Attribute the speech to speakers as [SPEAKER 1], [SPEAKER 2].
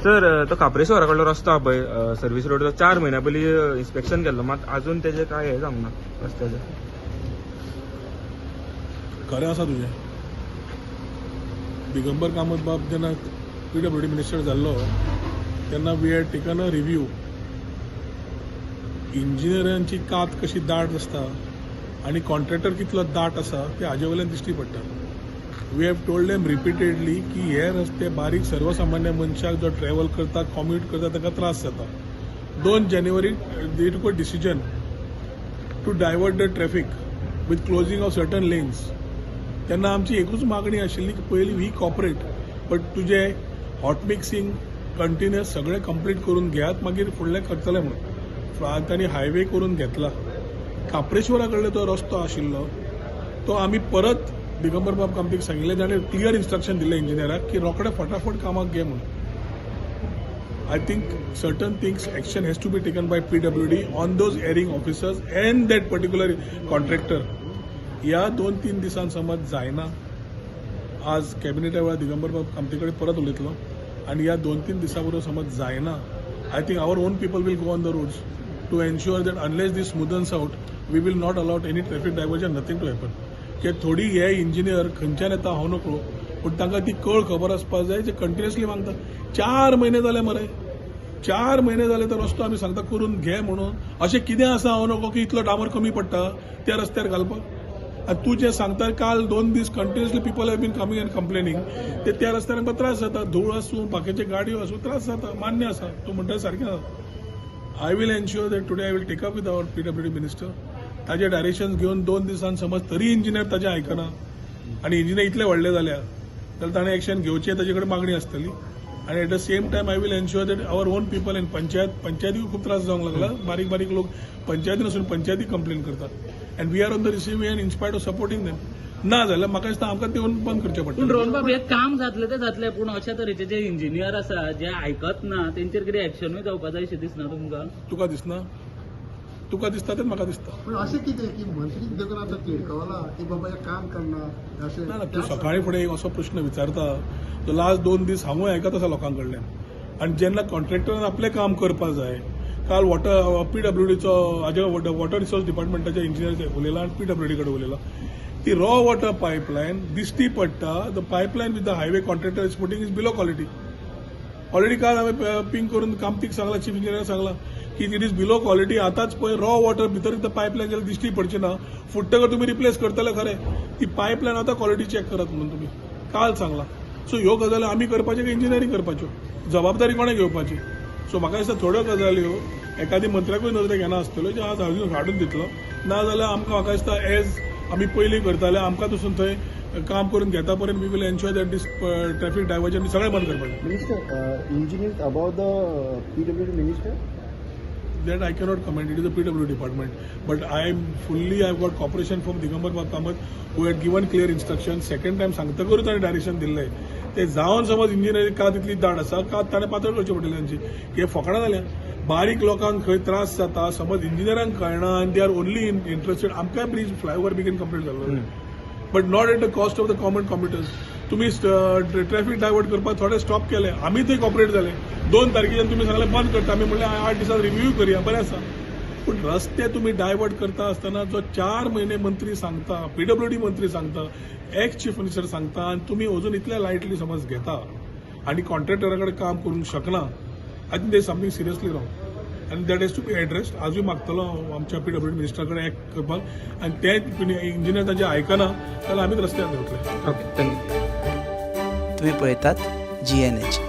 [SPEAKER 1] Sir तो काप्रेश्वरा कडलो रस्तो हा पळय सर्व्हिस रोडचो 4 महिन्या पयलीं इन्स्पेक्शन केल्लो मात अजून तेजे काय हे जावंक ना रस्त्याचे.
[SPEAKER 2] खरें आसा तुजें. दिगंबर कामत बाब जेन्ना PWD मिनिस्टर जाल्लो तेन्ना we had taken a review. इंजिनियरांची कात कशी दाट आसता आनी कॉन्ट्रॅक्टर कितलो दाट आसा ते हाजे वयल्यान दिश्टी पडटा. We have told them repeatedly की हे रस्ते बारीक सर्वसामान्य मनशाक जो ट्रॅव्हल करता कॉम्यूट करता ताका त्रास जाता. 2 जानेवारी they took a decision to divert the traffic with closing of certain lanes. तेन्ना आमची एकूच मागणी आशिल्ली की पयलीं वी कॉपरेट बट तुजे हॉट मिक्सिंग कंटिन्युअस सगळें कंप्लीट करून घेयात मागीर फुडलें करतले म्हणून. आज तांणी हायवे करून घेतला. काप्रेश्वरा कडलो तो रस्तो आशिल्लो तो आमी परत दिगंबर बाब कामतीक सांगिल्लें ताणें क्लियर इन्स्ट्रक्शन दिलें इंजिनियराक की रोखडे फटाफट कामाक घे म्हणून. I think certain things action has to be taken by PWD on those erring officers and that particular contractor. ह्या 2-3 दिसान समज जायना. आज कॅबिनेटा वेळार दिगंबर बाब कामती कडेन परत उलयतलो आनी ह्या 2-3 दिसां बरोबर समज जायना I think our own people will go on the roads to ensure that unless this smoothens out we will not allow any traffic diversion nothing to happen. की थोडी हे इंजिनियर खंयच्यान येता हांव नकळो पूण तांकां ती कळ खबर आसपाक जाय जे कंटिन्युअसली मागता. 4 म्हयने जाले मरे. 4 म्हयने जाले तो रस्तो आमी सांगता करून घे म्हणून. अशें कितें आसा हांव नकळो की इतलो डांबर कमी पडटा त्या रस्त्यार घालपाक. आनी तूं जें सांगता काल 2 this continuously people have been coming and complaining ते त्या रस्त्यार आमकां त्रास जाता. धूळ आसूं बाकीचे गाडयो आसूं त्रास जाता. मान्य आसा तूं म्हणटा सारकें आसा. I will ensure that today I will take up with our PWD minister. ताजे डायरेक्शन घेवन 2 दिसान समज तरी इंजिनियर ताजें आयकना आनी इंजिनियर इतले व्हडले जाल्या जाल्यार ताणें एक्शन घेवचें ताजे कडेन मागणी आसतली. आनी at the same time I will ensure that our own people in पंचायतीक खूब त्रास जावंक लागला. बारीक बारीक लोक पंचायतीन वचून पंचायतीक कंप्लेन करतात and we are on the receiving end in spite of supporting them. ना जाल्यार म्हाका दिसता आमकां ते बंद करचें
[SPEAKER 3] पूण
[SPEAKER 2] पडटलें.
[SPEAKER 3] रोहन बाब हे काम जातले ते जातले पूण अशा तरेचे जे इंजिनियर आसा जे आयकत ना तेंचेर कितें एक्शनूय जावपा जाय अशें दिसना तुमकां?
[SPEAKER 2] तुका दिसना? तुका दिसता तेच म्हाका दिसता.
[SPEAKER 4] पण असे किती की मंत्री देखून आता तिडकवला की बाबा हे काम करणार असे
[SPEAKER 2] ना तूं सकाळी फुडें एक असो प्रश्न विचारता तो लास्ट 2 दीस हांवूय आयकत आसा लोकां कडल्यान. आनी जेन्ना कॉन्ट्रॅक्टरान आपलें काम करपाक जाय काल PWDचो हाजे वॉटर रिसोर्स डिपार्टमेंटाच्या इंजिनियर उलयला आनी PWD कडेन उलयला. ती रॉ वॉटर पायपलायन दिश्टी पडटा the pipeline with the highway contractor is putting his below quality. Already काल हांवें पिंग करून कामतीक सांगला चीफ इंजिनियर सांगला की इट इज बिलो क्वालिटी. आतांच पळय रॉ वॉटर भितर पायपलायन जाल्यार दिश्टी पडची ना. फुट्टकर तुमी रिप्लेस करतले खरें. ती पायपलायन आतां क्वालिटी चॅक करात म्हणून तुमी काल सांगला. सो ह्यो गजाली आमी करपाच्यो की इंजिनियरींग करपाच्यो जबाबदारी कोणे घेवपाची. सो म्हाका दिसता थोड्यो गजाल्यो एखादी मंत्र्याकूय नदरेक येना आसतल्यो जे आज हाडून दितलो. ना जाल्यार आमकां म्हाका दिसता एज आमी पयलीं करताले आमकां पसून थंय काम करून घेता पर्यंत we will ensure that this traffic diversion सगळें बंद करपाचें.
[SPEAKER 5] Minister, engineers about the PWD minister?
[SPEAKER 2] That I cannot comment. It is a PWD department. But I've got cooperation from Digambar Bab Kamat who had given clear instructions. Second time सांगता करून ताणें direction दिल्लें. ते जावन समज engineering कात इतली दाट आसा कात ताणें पातळ करचें पडटलें तांची. हे फकाणां जाल्या. बारीक लोकांक खंय त्रास जाता समज इंजिनियरांक कळना आनी दे आर ओनली इंटरेस्टेड. आमकांय ब्रिज फ्लायओव्हर बेगीन कंप्लीट जाल्लो but not at the cost of the common computers. तुम्ही ट्रॅफिक डायवर्ट करपाक थोडे स्टॉप केले आमी थंय कॉपरेट जाले. 2 तारखेच्यान तुमी सांगलें बंद करता आमी म्हणलें 8 दिसांत रिव्ह्यू करया बरें आसा. पूण रस्ते तुमी डायवर्ट करता आसतना जो 4 म्हयने मंत्री सांगता PWD मंत्री सांगता एक्स चीफ मिनिस्टर सांगता आनी तुमी अजून इतले लायटली समज घेता आनी कॉन्ट्रॅक्टरा कडेन काम करूंक शकना. I think they something seriously wrong आनी that is to be addressed. आजूय मागतलो आमच्या PWD मिनिस्टरा कडेन एक्ट करपाक आनी ते इंजिनियर ताजें आयकना जाल्यार आमीच रस्त्यार देंवतले.
[SPEAKER 1] Okay thank you.
[SPEAKER 6] तुम्ही पळयतात GNH.